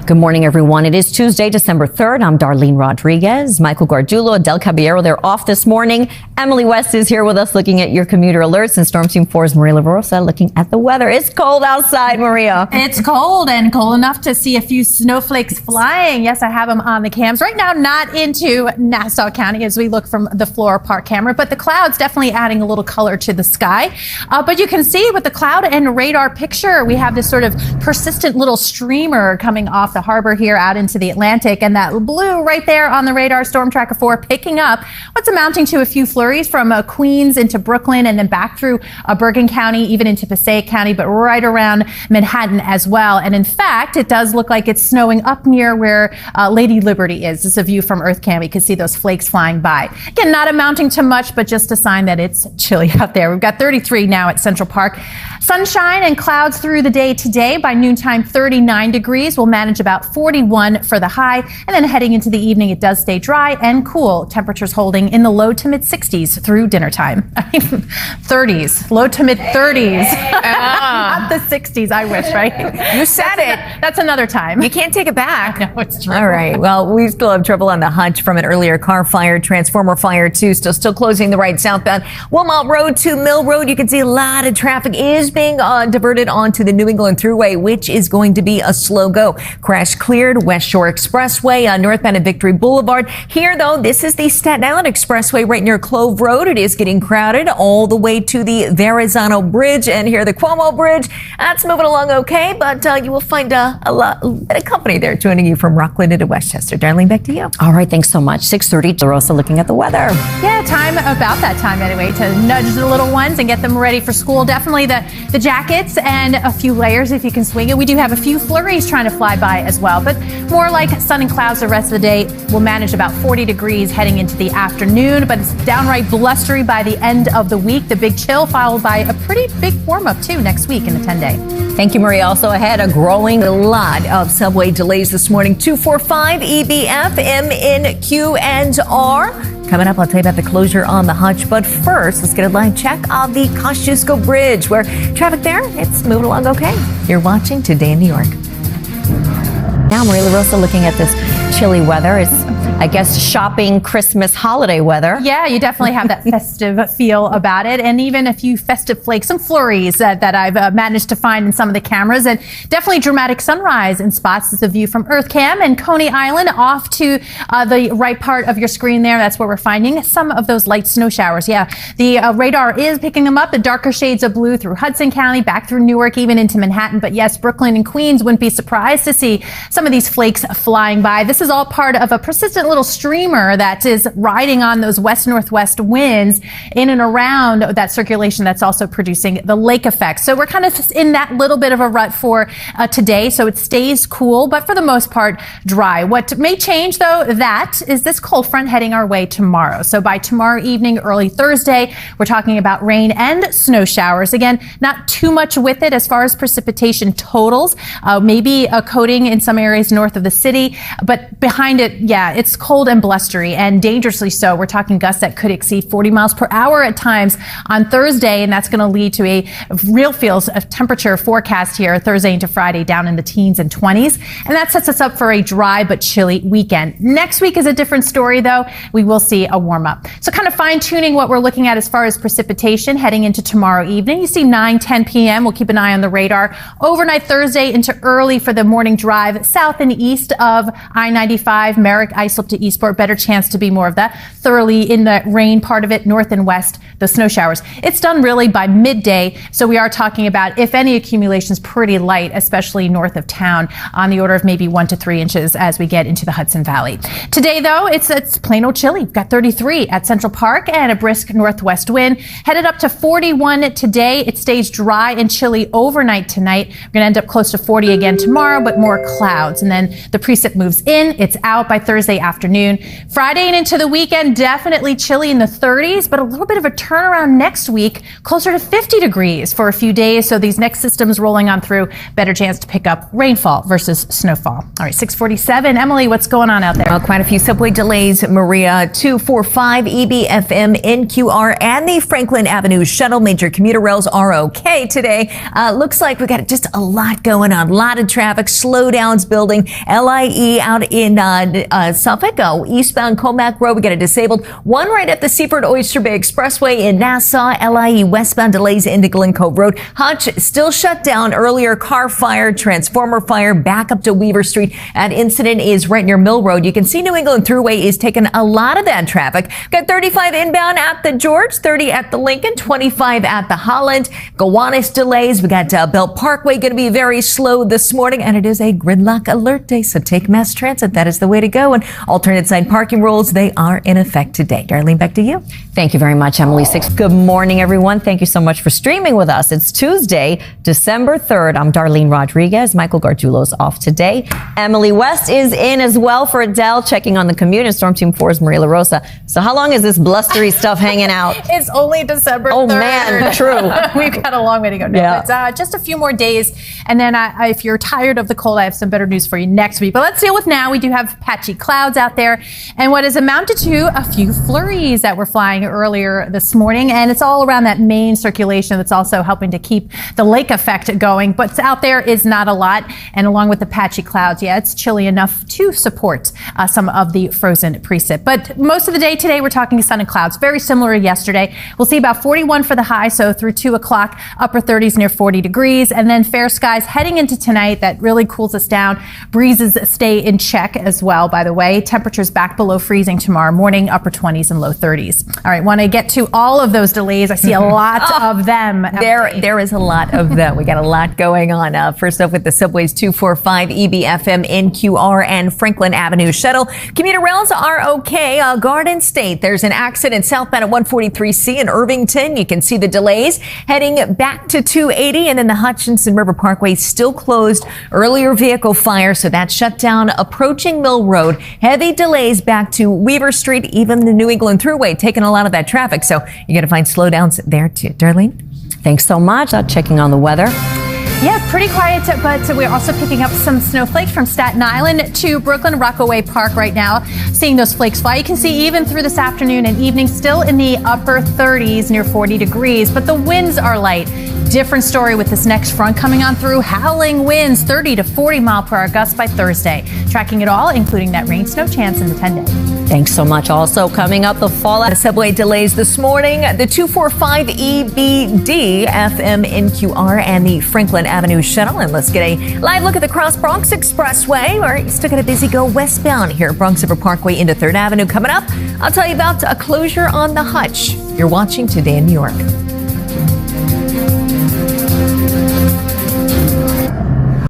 Good morning, everyone. It is Tuesday, December 3rd. I'm Darlene Rodriguez. Michael Gargiulo, Del Caballero, they're off this morning. Emily West is here with us looking at your commuter alerts, and Storm Team 4's Maria LaRosa looking at the weather. It's cold outside, Maria. It's cold, and cold enough to see a few snowflakes flying. Yes, I have them on the cams. Right now, not into Nassau County as we look from the Flora Park camera, but the clouds definitely adding a little color to the sky. But you can see with the cloud and radar picture, we have this sort of persistent little streamer coming off the harbor here out into the Atlantic, and that blue right there on the radar, Storm Tracker 4, picking up what's amounting to a few flurries from Queens into Brooklyn and then back through Bergen County, even into Passaic County, but right around Manhattan as well. And in fact, it does look like it's snowing up near where Lady Liberty is. This is a view from Earth Cam. You can see those flakes flying by. Again, not amounting to much, but just a sign that it's chilly out there. We've got 33 now at Central Park. Sunshine and clouds through the day today. By noontime, 39 degrees. We'll manage about 41 for the high. And then heading into the evening, it does stay dry and cool. Temperatures holding in the low to mid 60s through dinner time. 30s, low to mid 30s. Not the 60s, I wish, right? You said it. That's another time. You can't take it back. No, it's true. All right. Well, we still have trouble on the Hutch from an earlier car fire, transformer fire too. Still closing the right southbound Wilmot Road to Mill Road. You can see a lot of traffic is being diverted onto the New England Thruway, which is going to be a slow go. Crash cleared West Shore Expressway northbound at Victory Boulevard. Here, though, this is the Staten Island Expressway right near Clove Road. It is getting crowded all the way to the Verrazano Bridge, and here the Cuomo Bridge. That's moving along okay, but you will find a bit of company there joining you from Rockland into Westchester. Darlene, back to you. All right. Thanks so much. 6:30. LaRosa looking at the weather. Yeah, time about that time anyway to nudge the little ones and get them ready for school. Definitely the jackets and a few layers if you can swing it. We do have a few flurries trying to fly by as well, but more like sun and clouds the rest of the day. We'll manage about 40 degrees heading into the afternoon, but it's downright blustery by the end of the week. The big chill followed by a pretty big warm up too next week in the 10-day. Thank you, Maria. Also ahead, a growing lot of subway delays this morning. 245 EBF, M in Q and R. Coming up, I'll tell you about the closure on the Hutch. But first, let's get a live check of the Kosciuszko Bridge, where traffic there, it's moving along okay. You're watching Today in New York. Now, Maria LaRosa looking at this chilly weather. It's, I guess, shopping, Christmas, holiday weather. Yeah, you definitely have that festive feel about it, and even a few festive flakes, some flurries that I've managed to find in some of the cameras, and definitely dramatic sunrise in spots. This is a view from Earth Cam and Coney Island off to the right part of your screen there. That's where we're finding some of those light snow showers. Yeah, the radar is picking them up, the darker shades of blue through Hudson County, back through Newark, even into Manhattan. But yes, Brooklyn and Queens wouldn't be surprised to see some of these flakes flying by. This is all part of a persistent little streamer that is riding on those west-northwest winds in and around that circulation that's also producing the lake effect. So we're kind of in that little bit of a rut for today, so it stays cool, but for the most part, dry. What may change, though, that is this cold front heading our way tomorrow. So by tomorrow evening, early Thursday, we're talking about rain and snow showers. Again, not too much with it as far as precipitation totals. Maybe a coating in some areas north of the city, but behind it, yeah, it's cold and blustery, and dangerously so. We're talking gusts that could exceed 40 miles per hour at times on Thursday, and that's going to lead to a real feels of temperature forecast here Thursday into Friday down in the teens and 20s, and that sets us up for a dry but chilly weekend. Next week is a different story, though. We will see a warm up. So kind of fine-tuning what we're looking at as far as precipitation heading into tomorrow evening. You see 9-10 p.m. We'll keep an eye on the radar. Overnight Thursday into early for the morning drive south and east of I-95, Merrick, Islip to Eastport. Better chance to be more of that. Thoroughly in the rain part of it, north and west, the snow showers. It's done really by midday, so we are talking about, if any, accumulations pretty light, especially north of town, on the order of maybe 1 to 3 inches as we get into the Hudson Valley. Today, though, it's plain old chilly. We've got 33 at Central Park and a brisk northwest wind. Headed up to 41 today. It stays dry and chilly overnight tonight. We're going to end up close to 40 again tomorrow, but more clouds. And then the precip moves in. It's out by Thursday afternoon. afternoon. Friday and into the weekend, definitely chilly in the 30s, but a little bit of a turnaround next week, closer to 50 degrees for a few days. So these next systems rolling on through, better chance to pick up rainfall versus snowfall. All right, 6:47. Emily, what's going on out there? Well, quite a few subway delays, Maria. 245 EBFM NQR and the Franklin Avenue shuttle. Major commuter rails are okay today. Looks like we got just a lot going on. A lot of traffic, slowdowns building. LIE out in Suffolk, eastbound Comac Road, we got a disabled one right at the Seaford Oyster Bay Expressway in Nassau. LIE westbound delays into Glen Cove Road. Hutch still shut down earlier. Car fire, transformer fire, back up to Weaver Street. That incident is right near Mill Road. You can see New England Thruway is taking a lot of that traffic. Got 35 inbound at the George, 30 at the Lincoln, 25 at the Holland. Gowanus delays. We got Belt Parkway going to be very slow this morning, and it is a gridlock alert day, so take mass transit. That is the way to go. And alternate side parking rules, they are in effect today. Darlene, back to you. Thank you very much, Emily. Good morning, everyone. Thank you so much for streaming with us. It's Tuesday, December 3rd. I'm Darlene Rodriguez. Michael Gargiulo's off today. Emily West is in as well for Adele, checking on the Commuter. Storm Team 4's Maria LaRosa. So how long is this blustery stuff hanging out? It's only December 3rd. Oh, man, true. We've got a long way to go now. Yeah. But, just a few more days. And then if you're tired of the cold, I have some better news for you next week. But let's deal with now. We do have patchy clouds out there and what has amounted to a few flurries that were flying earlier this morning. And it's all around that main circulation that's also helping to keep the lake effect going. But out there is not a lot. And along with the patchy clouds, yeah, it's chilly enough to support some of the frozen precip. But most of the day today, we're talking sun and clouds, very similar to yesterday. We'll see about 41 for the high, so through 2 o'clock, upper 30s near 40 degrees. And then fair skies heading into tonight. That really cools us down. Breezes stay in check as well, by the way. Temperatures back below freezing tomorrow morning, upper 20s and low 30s. All right, want to get to all of those delays. I see a lot of them. There is a lot of them. We got a lot going on. First up with the subways 245 EBFM NQR and Franklin Avenue shuttle. Commuter rails are okay. Garden State, there's an accident southbound at 143C in Irvington. You can see the delays heading back to 280, and then the Hutchinson River Parkway still closed. Earlier vehicle fire, so that's shut down approaching Mill Road. Heavy delays back to Weaver Street. Even the New England Thruway taking a lot of that traffic, so you're going to find slowdowns there too. Darlene? Thanks so much. Checking on the weather. Yeah, pretty quiet, but we're also picking up some snowflakes from Staten Island to Brooklyn Rockaway Park right now. Seeing those flakes fly. You can see even through this afternoon and evening, still in the upper 30s near 40 degrees, but the winds are light. Different story with this next front coming on through. Howling winds, 30 to 40 mile per hour gusts by Thursday. Tracking it all, including that rain snow chance in the 10-day. Thanks so much. Also coming up, the fallout. The subway delays this morning. The 245 EBD FM NQR and the Franklin Avenue shuttle. And let's get a live look at the Cross Bronx Expressway. All right, still got a busy go westbound here. Bronx River Parkway into 3rd Avenue coming up. I'll tell you about a closure on the Hutch. You're watching Today in New York.